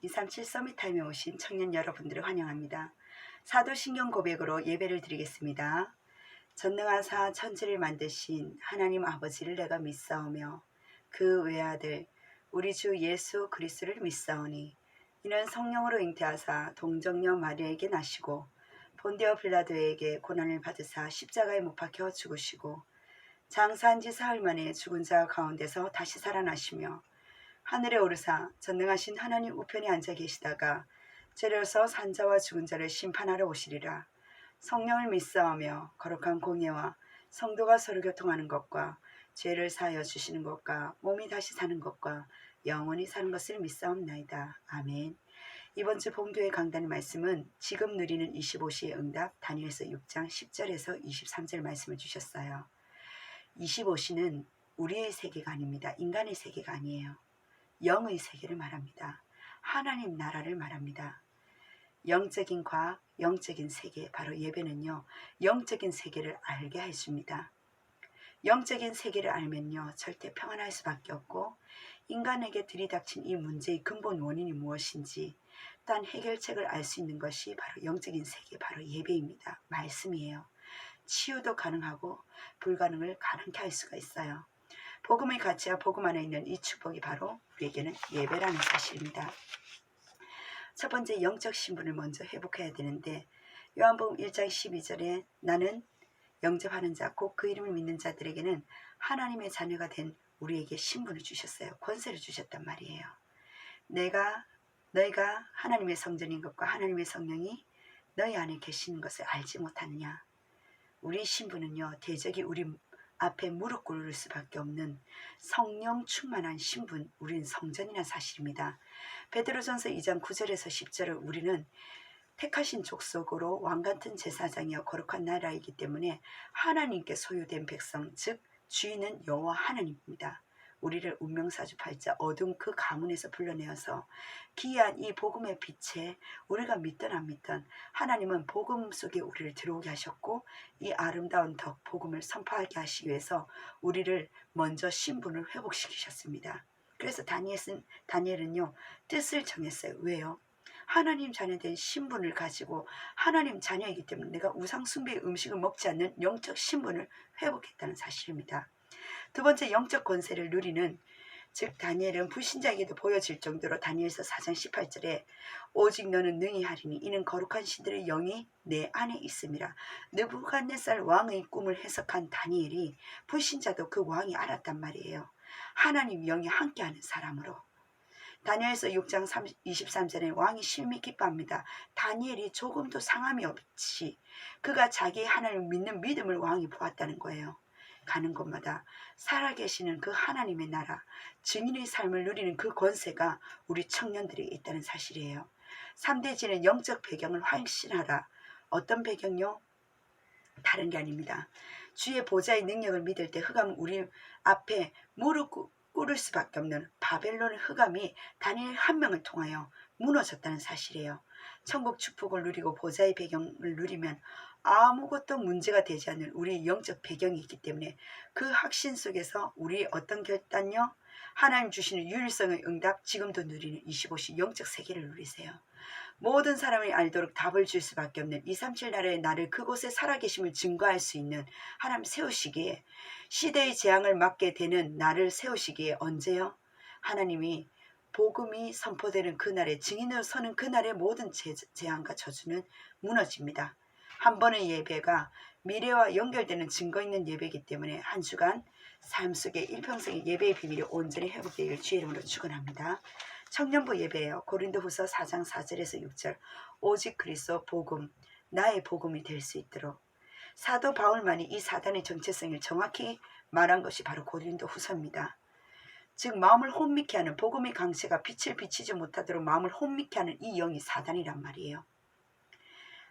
237 서밋타임에 오신 청년 여러분들을 환영합니다. 사도신경 고백으로 예배를 드리겠습니다. 전능하사 천지를 만드신 하나님 아버지를 내가 믿사오며 그 외아들 우리 주 예수 그리스도를 믿사오니 이는 성령으로 잉태하사 동정녀 마리아에게 나시고 본디오 빌라도에게 고난을 받으사 십자가에 못 박혀 죽으시고 장사한 지 사흘 만에 죽은 자 가운데서 다시 살아나시며 하늘에 오르사 전능하신 하나님 우편에 앉아 계시다가 재려서 산자와 죽은 자를 심판하러 오시리라. 성령을 믿사오며 거룩한 공예와 성도가 서로 교통하는 것과 죄를 사하여 주시는 것과 몸이 다시 사는 것과 영원히 사는 것을 믿사옵나이다. 아멘. 이번 주 본교회 강단 말씀은 지금 누리는 25시의 응답 다니엘서 6장 10절에서 23절 말씀을 주셨어요. 25시는 우리의 세계가 아닙니다. 인간의 세계가 아니에요. 영의 세계를 말합니다. 하나님 나라를 말합니다. 영적인 과학, 영적인 세계, 바로 예배는요. 영적인 세계를 알게 해줍니다. 영적인 세계를 알면요. 절대 평안할 수밖에 없고 인간에게 들이닥친 이 문제의 근본 원인이 무엇인지 딴 해결책을 알 수 있는 것이 바로 영적인 세계, 바로 예배입니다. 말씀이에요. 치유도 가능하고 불가능을 가능케 할 수가 있어요. 복음의 가치와 복음 안에 있는 이 축복이 바로 우리에게는 예배라는 사실입니다. 첫 번째 영적 신분을 먼저 회복해야 되는데 요한복음 1장 12절에 나는 영접하는 자 곧 그 이름을 믿는 자들에게는 하나님의 자녀가 된 우리에게 신분을 주셨어요. 권세를 주셨단 말이에요. 너희가 하나님의 성전인 것과 하나님의 성령이 너희 안에 계시는 것을 알지 못하느냐. 우리 신분은요. 대적이 우리 앞에 무릎 꿇을 수밖에 없는 성령 충만한 신분, 우린 성전이라는 사실입니다. 베드로전서 2장 9절에서 10절을 우리는 택하신 족속으로 왕같은 제사장이여 거룩한 나라이기 때문에 하나님께 소유된 백성, 즉 주인은 여호와 하나님입니다. 우리를 운명사주팔자 어두운 그 가문에서 불러내어서 기이한 이 복음의 빛에 우리가 믿든 안 믿든 하나님은 복음 속에 우리를 들어오게 하셨고 이 아름다운 덕 복음을 선포하게 하시기 위해서 우리를 먼저 신분을 회복시키셨습니다. 그래서 다니엘은요 뜻을 정했어요. 왜요? 하나님 자녀된 신분을 가지고 하나님 자녀이기 때문에 내가 우상 숭배의 음식을 먹지 않는 영적 신분을 회복했다는 사실입니다. 두 번째 영적 권세를 누리는 즉 다니엘은 불신자에게도 보여질 정도로 다니엘서 4장 18절에 오직 너는 능히 하리니 이는 거룩한 신들의 영이 내 안에 있음이라. 느부갓네살 왕의 꿈을 해석한 다니엘이 불신자도 그 왕이 알았단 말이에요. 하나님 영이 함께하는 사람으로. 다니엘서 6장 23절에 왕이 심히 기뻐합니다. 다니엘이 조금도 상함이 없이 그가 자기의 하나님을 믿는 믿음을 왕이 보았다는 거예요. 가는 곳마다 살아계시는 그 하나님의 나라, 증인의 삶을 누리는 그 권세가 우리 청년들에게 있다는 사실이에요. 3대지는 영적 배경을 확신하라. 어떤 배경요? 다른 게 아닙니다. 주의 보좌의 능력을 믿을 때 흑암은 우리 앞에 무릎 꿇을 수밖에 없는 바벨론의 흑암이 다니엘 한 명을 통하여 무너졌다는 사실이에요. 천국 축복을 누리고 보좌의 배경을 누리면 아무것도 문제가 되지 않는 우리의 영적 배경이 있기 때문에 그 확신 속에서 우리의 어떤 결단요? 하나님 주시는 유일성의 응답, 지금도 누리는 25시 영적 세계를 누리세요. 모든 사람이 알도록 답을 줄 수밖에 없는 237 나라의 나를 그곳에 살아계심을 증거할 수 있는 하나님 세우시기에 시대의 재앙을 막게 되는 나를 세우시기에 언제요? 하나님이 복음이 선포되는 그날에 증인으로 서는 그날의 모든 재앙과 저주는 무너집니다. 한 번의 예배가 미래와 연결되는 증거 있는 예배이기 때문에 한 주간 삶 속에 일평생의 예배의 비밀이 온전히 회복되길 주의 이름으로 축원합니다. 청년부 예배예요. 고린도후서 4장 4절에서 6절 오직 그리스도 복음, 나의 복음이 될 수 있도록. 사도 바울만이 이 사단의 정체성을 정확히 말한 것이 바로 고린도후서입니다. 즉 마음을 혼미케 하는 복음의 강세가 빛을 비치지 못하도록 마음을 혼미케 하는 이 영이 사단이란 말이에요.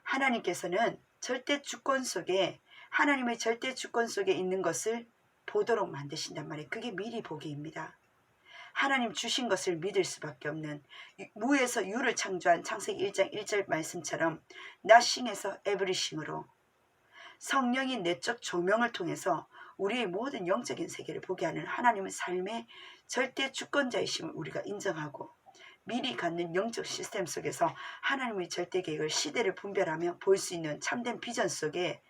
하나님께서는 절대 주권 속에 하나님의 절대 주권 속에 있는 것을 보도록 만드신단 말이에요. 그게 미리 보기입니다. 하나님 주신 것을 믿을 수밖에 없는 무에서 유를 창조한 창세기 1장 1절 말씀처럼 nothing에서 everything으로 성령이 내적 조명을 통해서 우리의 모든 영적인 세계를 보게 하는 하나님의 삶의 절대 주권자이심을 우리가 인정하고 미리 갖는 영적 시스템 속에서 하나님의 절대 계획을 시대를 분별하며 볼 수 있는 참된 비전 속에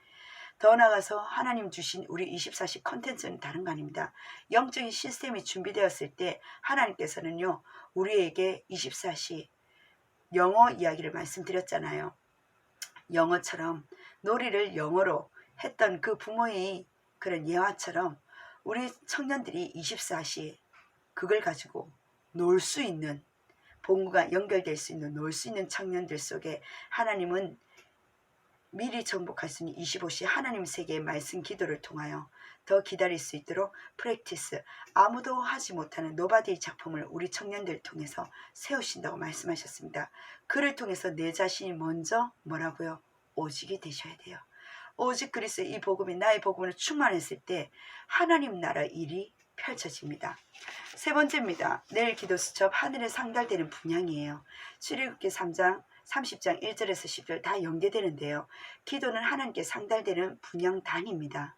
더 나아가서 하나님 주신 우리 24시 컨텐츠는 다른 거 아닙니다. 영적인 시스템이 준비되었을 때 하나님께서는요 우리에게 24시 영어 이야기를 말씀드렸잖아요. 영어처럼 놀이를 영어로 했던 그 부모의 그런 예화처럼 우리 청년들이 24시 그걸 가지고 놀 수 있는 본구가 연결될 수 있는 놀 수 있는 청년들 속에 하나님은 미리 정복할 수 있는 25시 하나님 세계의 말씀 기도를 통하여 더 기다릴 수 있도록 프랙티스 아무도 하지 못하는 노바디의 작품을 우리 청년들 통해서 세우신다고 말씀하셨습니다. 그를 통해서 내 자신이 먼저 뭐라고요? 오직이 되셔야 돼요. 오직 그리스도의 이 복음이 나의 복음으로 충만했을 때 하나님 나라 일이 펼쳐집니다. 세 번째입니다. 내일 기도 수첩 하늘에 상달되는 분향이에요. 출애굽기 3장 30장 1절에서 10절 다 연계되는데요. 기도는 하나님께 상달되는 분향단입니다.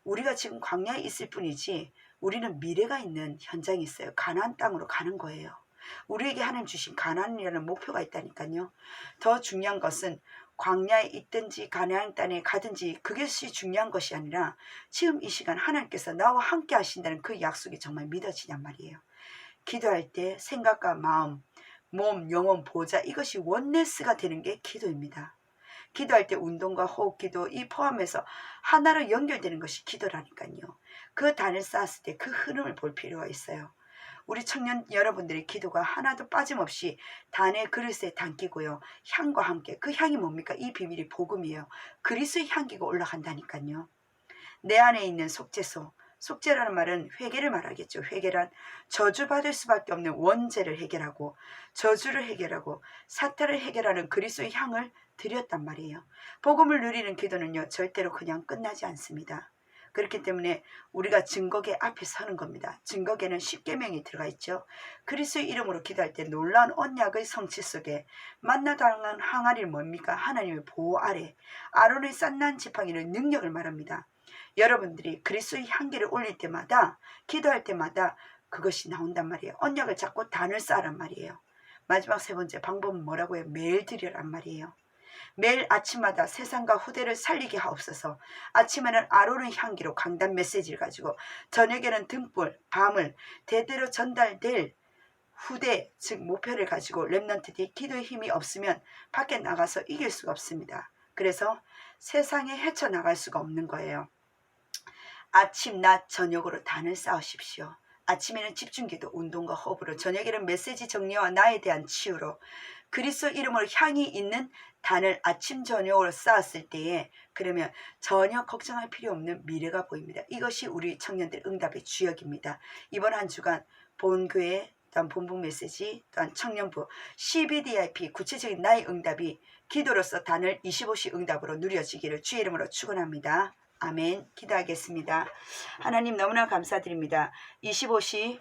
우리가 지금 광야에 있을 뿐이지 우리는 미래가 있는 현장이 있어요. 가나안 땅으로 가는 거예요. 우리에게 하나님 주신 가나안이라는 목표가 있다니까요. 더 중요한 것은 광야에 있든지 가나안 땅에 가든지 그것이 중요한 것이 아니라 지금 이 시간 하나님께서 나와 함께 하신다는 그 약속이 정말 믿어지냔 말이에요. 기도할 때 생각과 마음, 몸, 영혼, 보좌 이것이 원네스가 되는 게 기도입니다. 기도할 때 운동과 호흡 기도 이 포함해서 하나로 연결되는 것이 기도라니까요. 그 단을 쌓았을 때 그 흐름을 볼 필요가 있어요. 우리 청년 여러분들의 기도가 하나도 빠짐없이 단의 그릇에 담기고요. 향과 함께 그 향이 뭡니까? 이 비밀이 복음이에요. 그리스도의 향기가 올라간다니까요. 내 안에 있는 속죄소 속죄라는 말은 회개를 말하겠죠. 회개란 저주받을 수밖에 없는 원죄를 해결하고 저주를 해결하고 사탄을 해결하는 그리스도의 향을 드렸단 말이에요. 복음을 누리는 기도는요. 절대로 그냥 끝나지 않습니다. 그렇기 때문에 우리가 증거계 앞에 서는 겁니다. 증거계는 10계명이 들어가 있죠. 그리스도의 이름으로 기도할 때 놀라운 언약의 성취 속에 만나당한 항아리는 뭡니까? 하나님의 보호 아래 아론의 싼난 지팡이는 능력을 말합니다. 여러분들이 그리스도의 향기를 올릴 때마다 기도할 때마다 그것이 나온단 말이에요. 언약을 잡고 단을 쌓으란 말이에요. 마지막 세 번째 방법은 뭐라고 해요? 매일 드리란 말이에요. 매일 아침마다 세상과 후대를 살리게 하옵소서. 아침에는 아론의 향기로 강단 메시지를 가지고 저녁에는 등불, 밤을 대대로 전달될 후대 즉 목표를 가지고 렘넌트들이 기도의 힘이 없으면 밖에 나가서 이길 수가 없습니다. 그래서 세상에 헤쳐나갈 수가 없는 거예요. 아침, 낮, 저녁으로 단을 쌓으십시오. 아침에는 집중기도, 운동과 호흡으로, 저녁에는 메시지 정리와 나에 대한 치유로 그리스도 이름으로 향이 있는 단을 아침, 저녁으로 쌓았을 때에 그러면 전혀 걱정할 필요 없는 미래가 보입니다. 이것이 우리 청년들 응답의 주역입니다. 이번 한 주간 본교회, 또한 본부 메시지, 또한 청년부, CBDIP 구체적인 나의 응답이 기도로서 단을 25시 응답으로 누려지기를 주의 이름으로 축원합니다. 아멘. 기도하겠습니다. 하나님 너무나 감사드립니다. 25시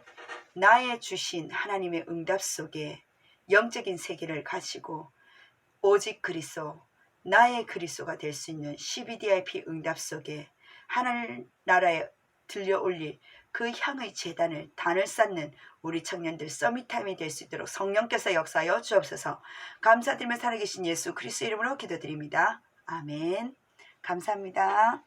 나의 주신 하나님의 응답 속에 영적인 세계를 가지고 오직 그리스도 나의 그리스도가 될 수 있는 CBDIP 응답 속에 하늘 나라에 들려올릴 그 향의 재단을 단을 쌓는 우리 청년들 서밋타임이 될 수 있도록 성령께서 역사하여 주옵소서. 감사드리며 살아계신 예수 그리스도 이름으로 기도드립니다. 아멘. 감사합니다.